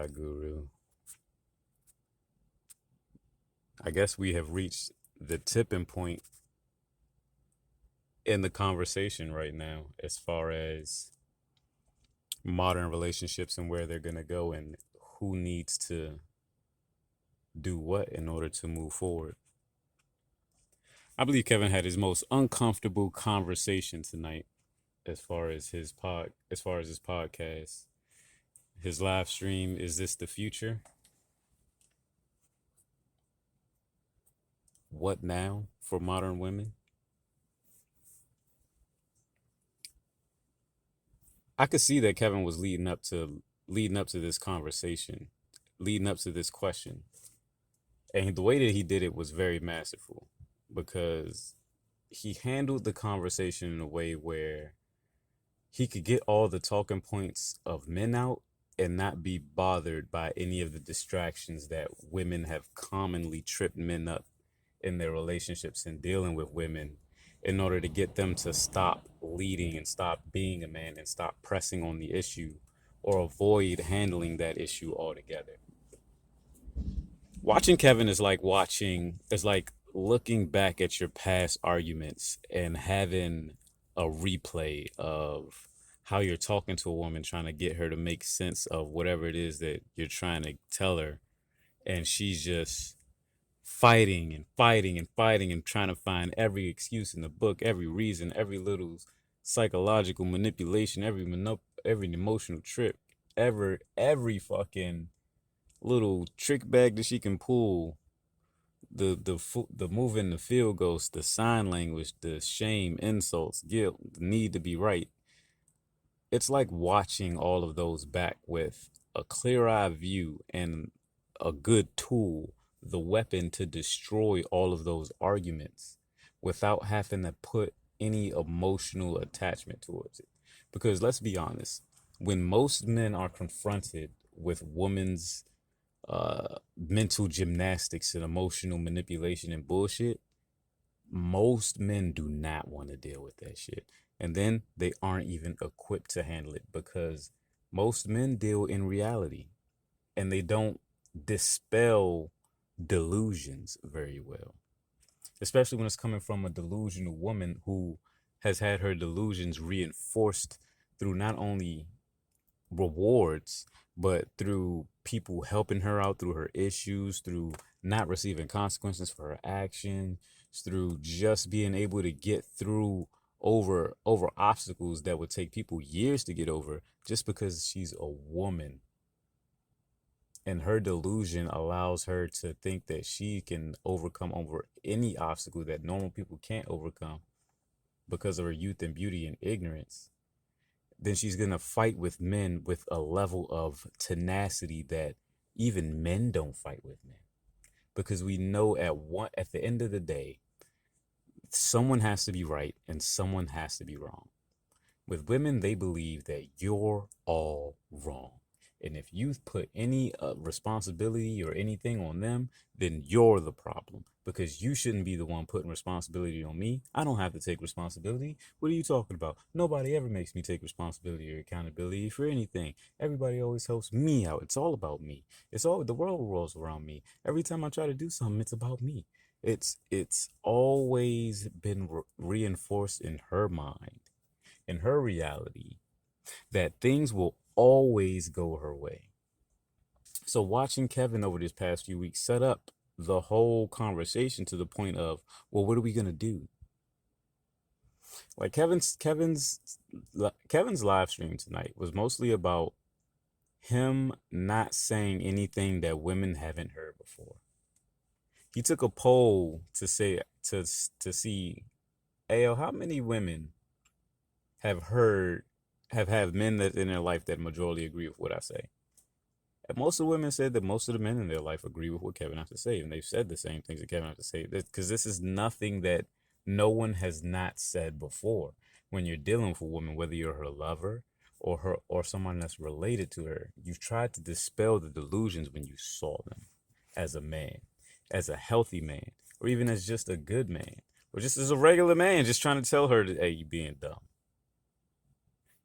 God, Guru. I guess we have reached the tipping point in the conversation right now as far as modern relationships and where they're going to go and who needs to do what in order to move forward. I believe Kevin had his most uncomfortable conversation tonight as far as his podcast. His live stream, Is This the Future? What now for modern women? I could see that Kevin was leading up to this conversation, leading up to this question. And the way that he did it was very masterful because he handled the conversation in a way where he could get all the talking points of men out and not be bothered by any of the distractions that women have commonly tripped men up in their relationships and dealing with women in order to get them to stop leading and stop being a man and stop pressing on the issue or avoid handling that issue altogether. Watching Kevin is like looking back at your past arguments and having a replay of how you're talking to a woman trying to get her to make sense of whatever it is that you're trying to tell her, and she's just fighting and fighting and fighting and trying to find every excuse in the book, every reason, every little psychological manipulation, every emotional trip, every fucking little trick bag that she can pull, the moving the field goals, the sign language, the shame, insults, guilt, the need to be right. It's like watching all of those back with a clear eye view and a good tool, the weapon to destroy all of those arguments without having to put any emotional attachment towards it. Because let's be honest, when most men are confronted with women's mental gymnastics and emotional manipulation and bullshit, most men do not want to deal with that shit. And then they aren't even equipped to handle it because most men deal in reality and they don't dispel delusions very well, especially when it's coming from a delusional woman who has had her delusions reinforced through not only rewards, but through people helping her out through her issues, through not receiving consequences for her actions, through just being able to get through over obstacles that would take people years to get over just because she's a woman. And her delusion allows her to think that she can overcome over any obstacle that normal people can't overcome because of her youth and beauty and ignorance. Then she's going to fight with men with a level of tenacity that even men don't fight with men. Because we know at the end of the day, someone has to be right and someone has to be wrong. With women, they believe that you're all wrong. And if you put any responsibility or anything on them, then you're the problem because you shouldn't be the one putting responsibility on me. I don't have to take responsibility. What are you talking about? Nobody ever makes me take responsibility or accountability for anything. Everybody always helps me out. It's all about me. It's all the world revolves around me. Every time I try to do something, it's about me. It's always been reinforced in her mind, in her reality, that things will always go her way. So watching Kevin over this past few weeks set up the whole conversation to the point of, well, what are we gonna do? Like Kevin's live stream tonight was mostly about him not saying anything that women haven't heard before. He took a poll to say to see, Ayo, how many women have heard have men that in their life that majority agree with what I say? And most of the women said that most of the men in their life agree with what Kevin has to say, and they've said the same things that Kevin has to say. Because this is nothing that no one has not said before. When you're dealing with a woman, whether you're her lover or someone that's related to her, you've tried to dispel the delusions when you saw them as a man, as a healthy man, or even as just a good man, or just as a regular man, just trying to tell her that, hey, you being dumb.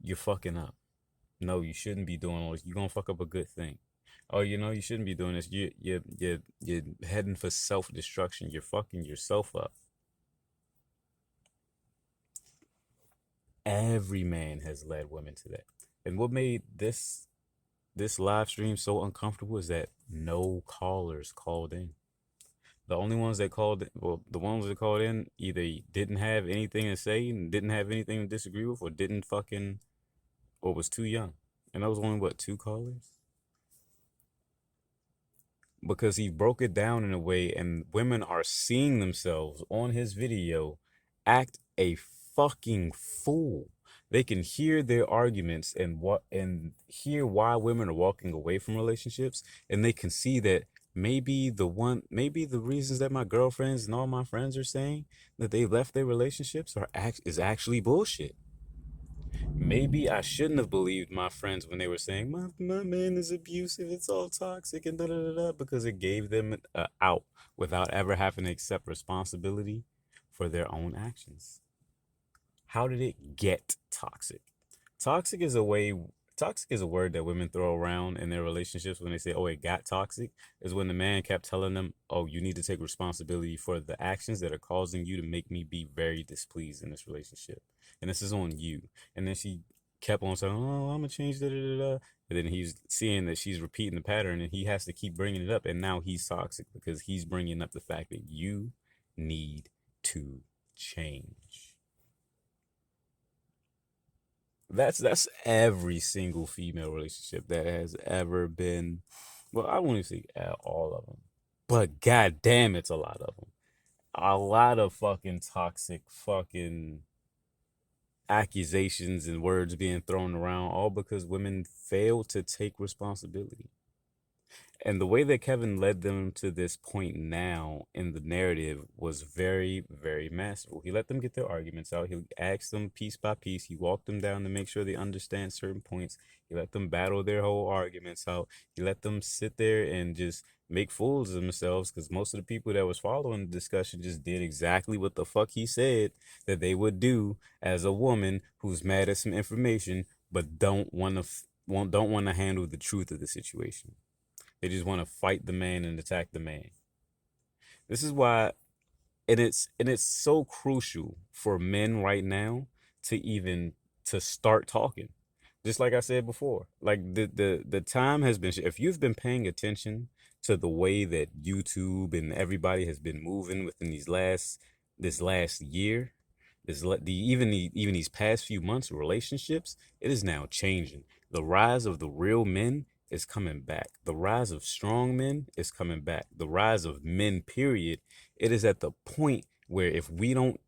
You're fucking up. No, you shouldn't be doing all this. You're gonna fuck up a good thing. Oh, you shouldn't be doing this. You're heading for self-destruction. You're fucking yourself up. Every man has led women to that. And what made this live stream so uncomfortable is that no callers called in. The only ones that called, well, the ones that called in either didn't have anything to say and didn't have anything to disagree with, or didn't fucking, or was too young. And that was only what, two callers? Because he broke it down in a way, and women are seeing themselves on his video act a fucking fool. They can hear their arguments and hear why women are walking away from relationships, and they can see that maybe the reasons that my girlfriends and all my friends are saying that they left their relationships is actually bullshit. Maybe I shouldn't have believed my friends when they were saying my man is abusive, it's all toxic and da da da da, because it gave them a out without ever having to accept responsibility for their own actions. How did it get toxic? Toxic is a way Toxic is a word that women throw around in their relationships when they say, "Oh, it got toxic," is when the man kept telling them, "Oh, you need to take responsibility for the actions that are causing you to make me be very displeased in this relationship. And this is on you." And then she kept on saying, "Oh, I'm gonna change da da da da." And then he's seeing that she's repeating the pattern, and he has to keep bringing it up. And now he's toxic because he's bringing up the fact that you need to change. That's every single female relationship that has ever been. Well, I won't even say all of them, but god damn, it's a lot of them. A lot of fucking toxic fucking accusations and words being thrown around, all because women fail to take responsibility. And the way that Kevin led them to this point now in the narrative was very, very masterful. He let them get their arguments out. He asked them piece by piece. He walked them down to make sure they understand certain points. He let them battle their whole arguments out. He let them sit there and just make fools of themselves, because most of the people that was following the discussion just did exactly what the fuck he said that they would do as a woman who's mad at some information but don't want to handle the truth of the situation. They just want to fight the man and attack the man. This is why, and it's so crucial for men right now to even to start talking. Just like I said before, like the time has been. If you've been paying attention to the way that YouTube and everybody has been moving within this last year, even these past few months, relationships, it is now changing. The rise of the real men is coming back. The rise of strong men is coming back. The rise of men, period, it is at the point where if we don't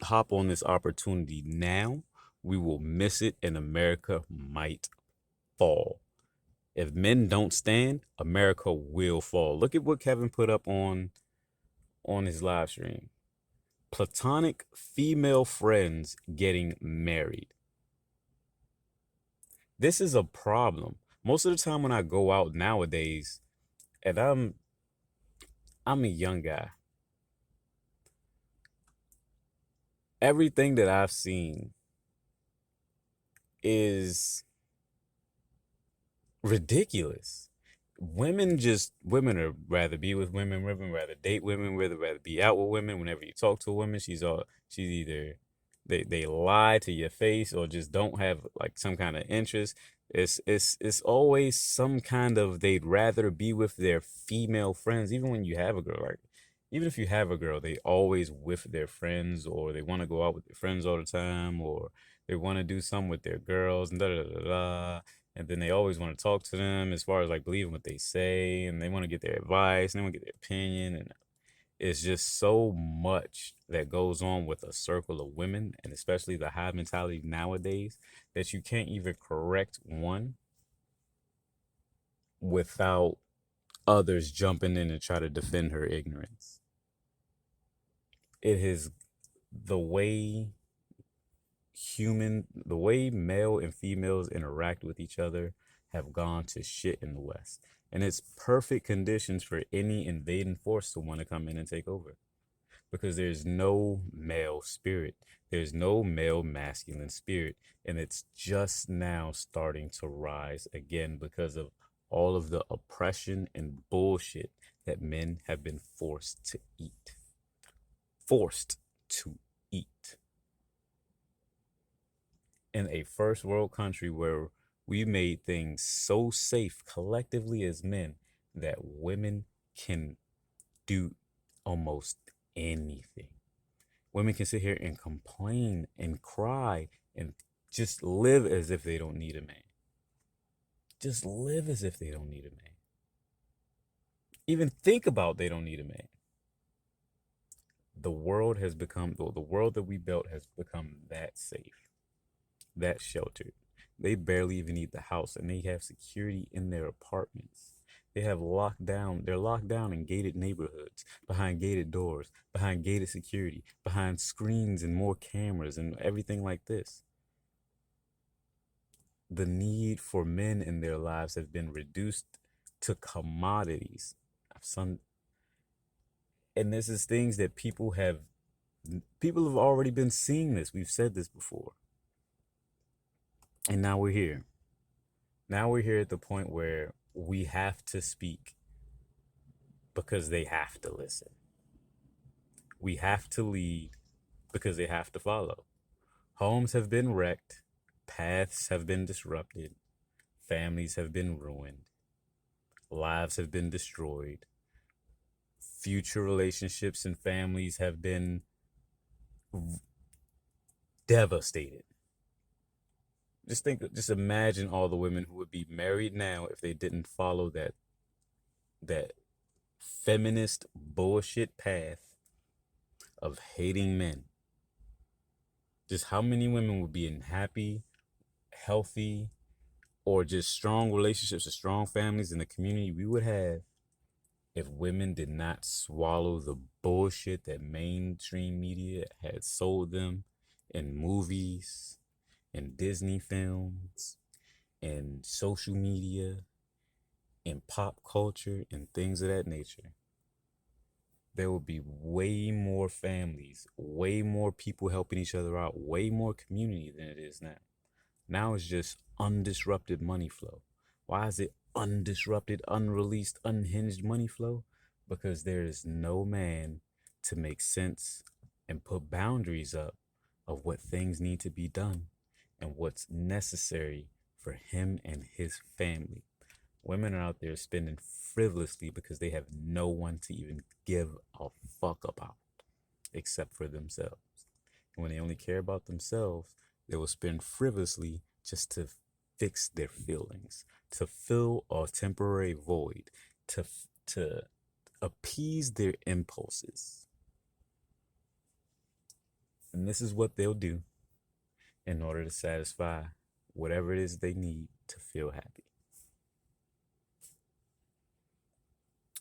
hop on this opportunity now, we will miss it and America might fall. If men don't stand, America will fall. Look at what Kevin put up on his live stream. Platonic female friends getting married. This is a problem. Most of the time when I go out nowadays, and I'm a young guy, everything that I've seen is ridiculous. Women are rather be with women rather date women, rather be out with women. Whenever you talk to a woman, she's either they lie to your face or just don't have like some kind of interest. It's always some kind of they'd rather be with their female friends, even when you have a girl. Like even if you have a girl, they always with their friends, or they want to go out with their friends all the time, or they want to do something with their girls and da da da da. And then they always want to talk to them as far as like believing what they say, and they want to get their advice and they want to get their opinion. And it's just so much that goes on with a circle of women, and especially the high mentality nowadays, that you can't even correct one without others jumping in and try to defend her ignorance. It is the way the way male and females interact with each other have gone to shit in the West. And it's perfect conditions for any invading force to want to come in and take over, because there's no male spirit. There's no male masculine spirit. And it's just now starting to rise again because of all of the oppression and bullshit that men have been forced to eat. Forced to eat. In a first world country where we made things so safe collectively as men that women can do almost anything. Women can sit here and complain and cry and just live as if they don't need a man. Just live as if they don't need a man. Even think about they don't need a man. The world has become, the world that we built has become that safe, that sheltered. They barely even need the house, and they have security in their apartments. They're locked down in gated neighborhoods, behind gated doors, behind gated security, behind screens and more cameras and everything like this. The need for men in their lives have been reduced to commodities. And this is things that people have already been seeing this. We've said this before. And now we're here. Now we're here at the point where we have to speak because they have to listen. We have to lead because they have to follow. Homes have been wrecked. Paths have been disrupted. Families have been ruined. Lives have been destroyed. Future relationships and families have been devastated. Just imagine all the women who would be married now if they didn't follow that feminist bullshit path of hating men. Just how many women would be in happy, healthy, or just strong relationships or strong families in the community we would have if women did not swallow the bullshit that mainstream media had sold them in movies, in Disney films, in social media, in pop culture, and things of that nature. There would be way more families, way more people helping each other out, way more community than it is now. Now it's just undisrupted money flow. Why is it undisrupted, unreleased, unhinged money flow? Because there is no man to make sense and put boundaries up of what things need to be done and what's necessary for him and his family. Women are out there spending frivolously because they have no one to even give a fuck about except for themselves. And when they only care about themselves, they will spend frivolously just to fix their feelings, to fill a temporary void, to appease their impulses. And this is what they'll do in order to satisfy whatever it is they need to feel happy.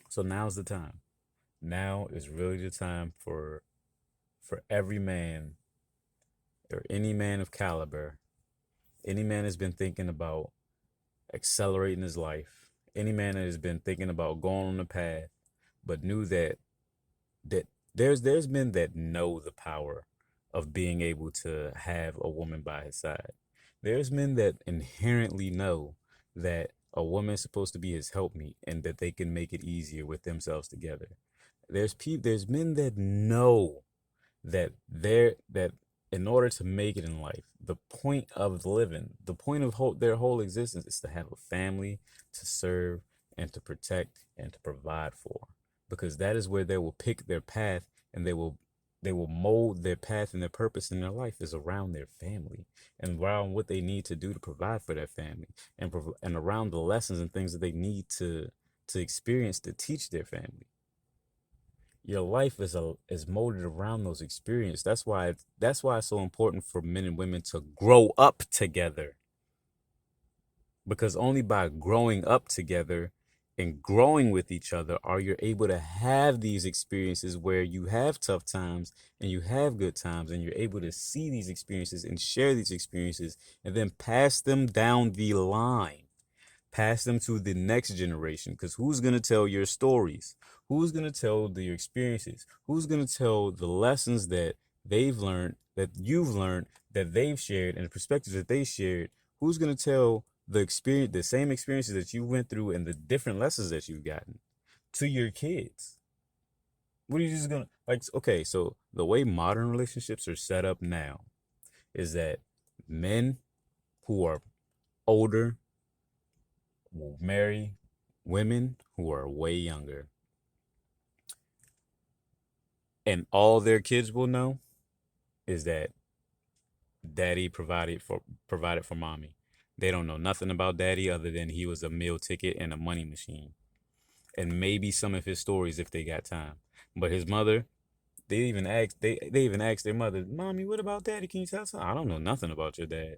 So now's the time. Now is really the time for every man or any man of caliber, any man has been thinking about accelerating his life, any man that has been thinking about going on the path, but knew that there's men that know the power of being able to have a woman by his side. There's men that inherently know that a woman is supposed to be his helpmeet and that they can make it easier with themselves together. There's men that know that in order to make it in life, the point of living, the point of their whole existence is to have a family to serve and to protect and to provide for, because that is where they will pick their path, and they will mold their path and their purpose in their life is around their family and around what they need to do to provide for their family, and around the lessons and things that they need to experience to teach their family. Your life is molded around those experiences. That's why it's so important for men and women to grow up together. Because only by growing up together and growing with each other are you able to have these experiences where you have tough times and you have good times, and you're able to see these experiences and share these experiences and then pass them down the line. Pass them to the next generation, because who's going to tell your stories? Who's going to tell your experiences? Who's going to tell the lessons that they've learned, that you've learned, that they've shared, and the perspectives that they shared? Who's going to tell the same experiences that you went through and the different lessons that you've gotten to your kids. What are you just gonna like? Okay, so the way modern relationships are set up now is that men who are older will marry women who are way younger, and all their kids will know is that daddy provided for mommy. They don't know nothing about daddy other than he was a meal ticket and a money machine, and maybe some of his stories if they got time. But his mother, they even asked their mother, "Mommy, what about daddy? Can you tell us?" I don't know nothing about your dad.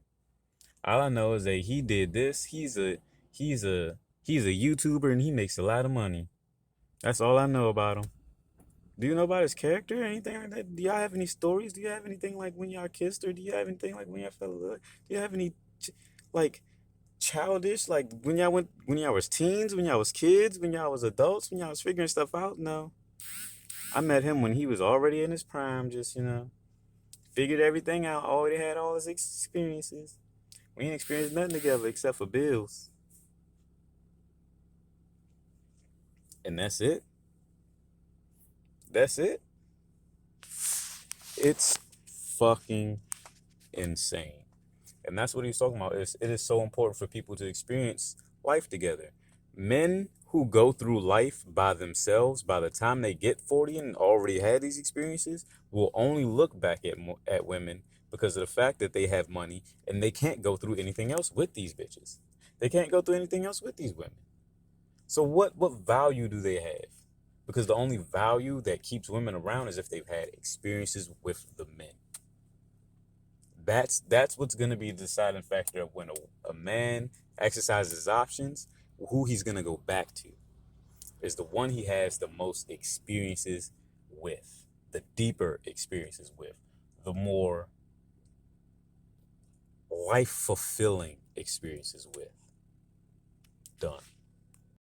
All I know is that he did this. He's a he's a YouTuber and he makes a lot of money. That's all I know about him. Do you know about his character or anything like that? Do y'all have any stories? Do you have anything like when y'all kissed, or do you have anything like when y'all fell in love? Do you have any like childish, like when y'all was teens, when y'all was kids, when y'all was adults, when y'all was figuring stuff out? No, I met him when he was already in his prime. Just figured everything out. Already had all his experiences. We ain't experienced nothing together except for bills, and that's it. That's it. It's fucking insane. And that's what he's talking about. It is so important for people to experience life together. Men who go through life by themselves, by the time they get 40 and already had these experiences, will only look back at women because of the fact that they have money and they can't go through anything else with these bitches. They can't go through anything else with these women. So what value do they have? Because the only value that keeps women around is if they've had experiences with the men. That's what's going to be the deciding factor of when a man exercises his options, who he's going to go back to is the one he has the most experiences with, the deeper experiences with, the more life fulfilling experiences with. Done.